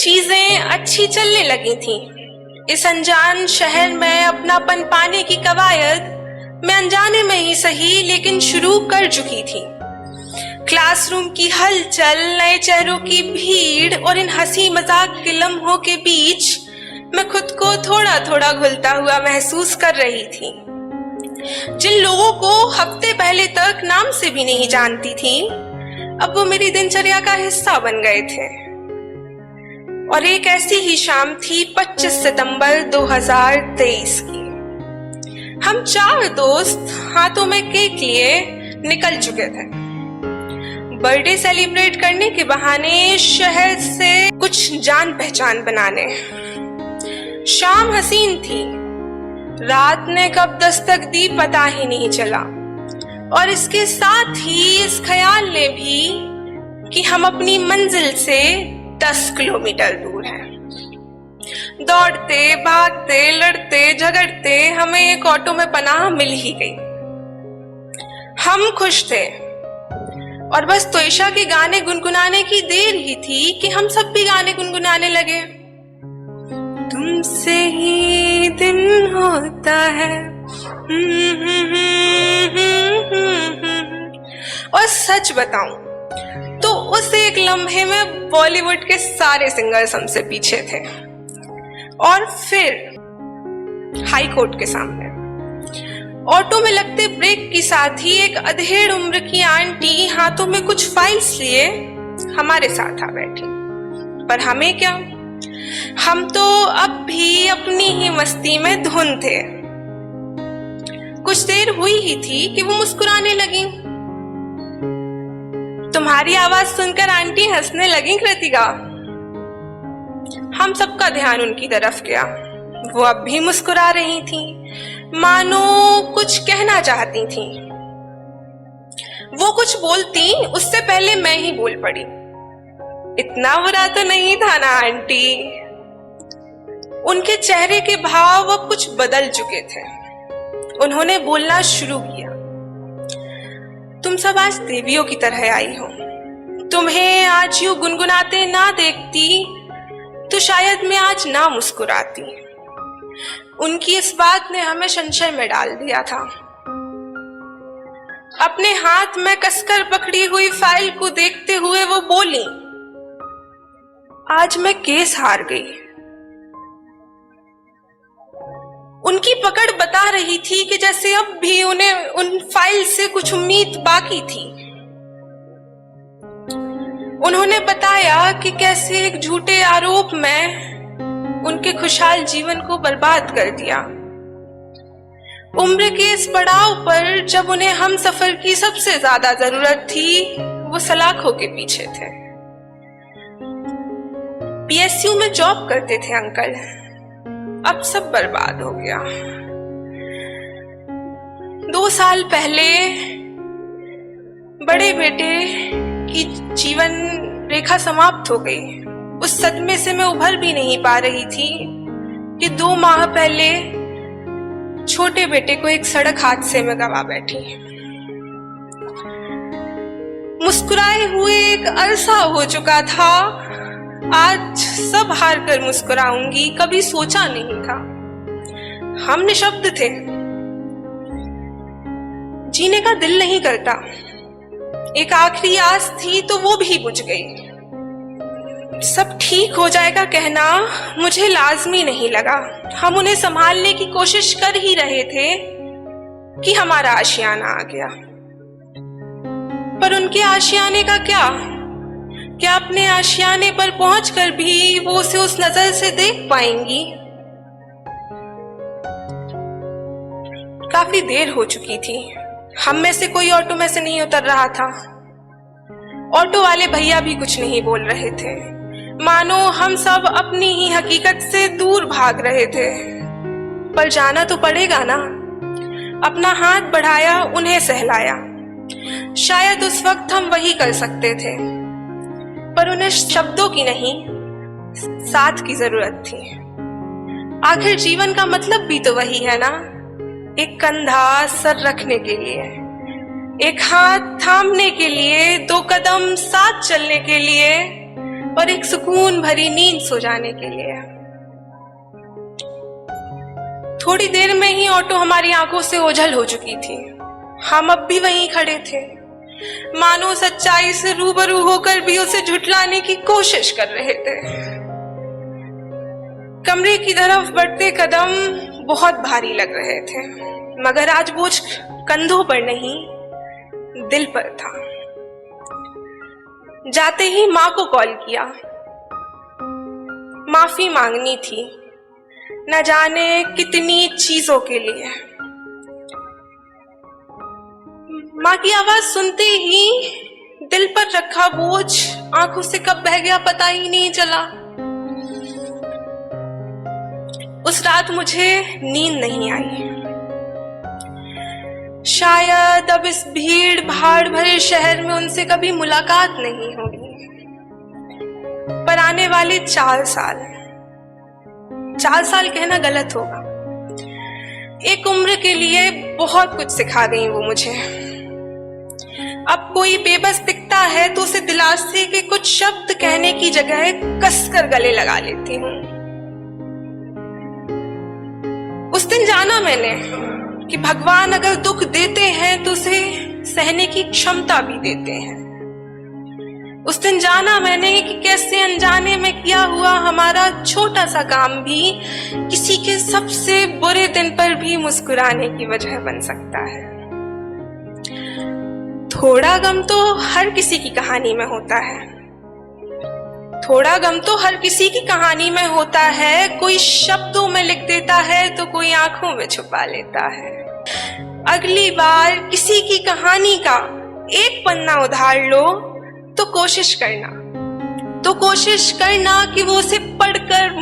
चीजें अच्छी चलने लगी थीं। इस अनजान शहर में अपनापन पाने की कवायद मैं अनजाने में ही सही लेकिन शुरू कर चुकी थी। क्लासरूम की हलचल, नए चेहरों की भीड़ और इन हंसी मजाक के लम्हों के बीच मैं खुद को थोड़ा थोड़ा घुलता हुआ महसूस कर रही थी। जिन लोगों को हफ्ते पहले तक नाम से भी नहीं जानती थी, अब वो मेरी दिनचर्या का हिस्सा बन गए थे। और एक ऐसी ही शाम थी 25 सितंबर 2023 की। हम 4 दोस्त हाथों में केक लिए निकल चुके थे बर्थडे सेलिब्रेट करने के बहाने शहर से कुछ जान पहचान बनाने। शाम हसीन थी, रात ने कब दस्तक दी पता ही नहीं चला, और इसके साथ ही इस ख्याल ने भी कि हम अपनी मंजिल से 10 किलोमीटर दूर हैं। दौड़ते भागते लड़ते झगड़ते हमें एक ऑटो में पनाह मिल ही गई। हम खुश थे और बस तोयशा के गाने गुनगुनाने की देर ही थी कि हम सब भी गाने गुनगुनाने लगे। तुमसे ही दिन होता है और सच बताऊं तो उस एक लम्हे में बॉलीवुड के सारे सिंगर्स हमसे पीछे थे। और फिर हाई कोर्ट के सामने ऑटो में लगते ब्रेक के साथ ही एक अधेड़ उम्र की आंटी हाथों में कुछ फाइल्स लिए हमारे साथ आ बैठी। पर हमें क्या, हम तो अब भी अपनी ही मस्ती में धुन थे। कुछ देर हुई ही थी कि वो मुस्कुराने लगी। तुम्हारी आवाज सुनकर आंटी हंसने लगी कृतिका। हम सबका ध्यान उनकी तरफ गया। वो अब भी मुस्कुरा रही थी, मानो कुछ कहना चाहती थी। वो कुछ बोलती उससे पहले मैं ही बोल पड़ी। इतना बुरा तो नहीं था ना आंटी। उनके चेहरे के भाव अब कुछ बदल चुके थे। उन्होंने बोलना शुरू किया। तुम सब आज देवियों की तरह आई हो। तुम्हें आज यूं गुनगुनाते ना देखती तो शायद मैं आज ना मुस्कुराती। उनकी इस बात ने हमें संशय में डाल दिया था। अपने हाथ में कसकर पकड़ी हुई फाइल को देखते हुए वो बोली, आज मैं केस हार गई। उनकी पकड़ बता रही थी कि जैसे अब भी उन्हें उन फाइल से कुछ उम्मीद बाकी थी। उन्होंने बताया कि कैसे एक झूठे आरोप में उनके खुशहाल जीवन को बर्बाद कर दिया। उम्र के इस पड़ाव पर जब उन्हें हम सफर की सबसे ज्यादा जरूरत थी, वो सलाखों के पीछे थे। पीएसयू में जॉब करते थे अंकल। अब सब बर्बाद हो गया। 2 साल पहले बड़े बेटे की जीवन रेखा समाप्त हो गई। उस सदमे से मैं उभर भी नहीं पा रही थी कि 2 माह पहले छोटे बेटे को एक सड़क हादसे में गवा बैठी। मुस्कुराए हुए एक अरसा हो चुका था। आज सब हार कर मुस्कुराऊंगी, कभी सोचा नहीं था। हम निशब्द थे। जीने का दिल नहीं करता। एक आखिरी आस थी तो वो भी बुझ गई। सब ठीक हो जाएगा कहना मुझे लाजमी नहीं लगा। हम उन्हें संभालने की कोशिश कर ही रहे थे कि हमारा आशियाना आ गया। पर उनके आशियाने का क्या अपने आशियाने पर पहुंचकर भी वो उसे उस नजर से देख पाएंगी? काफी देर हो चुकी थी। हम में से कोई ऑटो में से नहीं उतर रहा था। ऑटो वाले भैया भी कुछ नहीं बोल रहे थे, मानो हम सब अपनी ही हकीकत से दूर भाग रहे थे। पर जाना तो पड़ेगा ना। अपना हाथ बढ़ाया, उन्हें सहलाया। शायद उस वक्त हम वही कर सकते थे, पर उन्हें शब्दों की नहीं, साथ की जरूरत थी। आखिर जीवन का मतलब भी तो वही है ना, एक कंधा सर रखने के लिए, एक हाथ थामने के लिए, 2 कदम साथ चलने के लिए, और एक सुकून भरी नींद सो जाने के लिए। थोड़ी देर में ही ऑटो हमारी आंखों से ओझल हो चुकी थी। हम अब भी वहीं खड़े थे, मानो सच्चाई से रूबरू होकर भी उसे झुठलाने की कोशिश कर रहे थे। कमरे की तरफ बढ़ते कदम बहुत भारी लग रहे थे, मगर आज बोझ कंधों पर नहीं, दिल पर था। जाते ही माँ को कॉल किया। माफी मांगनी थी, न जाने कितनी चीजों के लिए। माँ की आवाज सुनते ही दिल पर रखा बोझ आंखों से कब बह गया पता ही नहीं चला। उस रात मुझे नींद नहीं आई। शायद अब इस भीड़ भाड़ भरे शहर में उनसे कभी मुलाकात नहीं होगी। पर आने वाले 4 साल कहना गलत होगा। एक उम्र के लिए बहुत कुछ सिखा गई वो मुझे। अब कोई बेबस दिखता है तो उसे दिलासे के कुछ शब्द कहने की जगह कसकर गले लगा लेती हूँ। उस दिन जाना मैंने कि भगवान अगर दुख देते हैं तो उसे सहने की क्षमता भी देते हैं। उस दिन जाना मैंने कि कैसे अनजाने में किया हुआ हमारा छोटा सा काम भी किसी के सबसे बुरे दिन पर भी मुस्कुराने की वजह बन सकता है। थोड़ा गम तो हर किसी की कहानी में होता है। थोड़ा गम तो हर किसी की कहानी में होता है। कोई शब्दों में लिख देता है तो कोई आंखों में छुपा लेता है। अगली बार किसी की कहानी का एक पन्ना उधार लो तो कोशिश करना कि वो उसे पढ़कर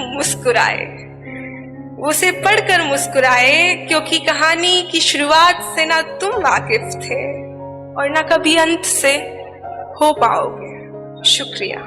मुस्कुराए, क्योंकि कहानी की शुरुआत से ना तुम वाकिफ थे और ना कभी अंत से हो पाओगे। शुक्रिया।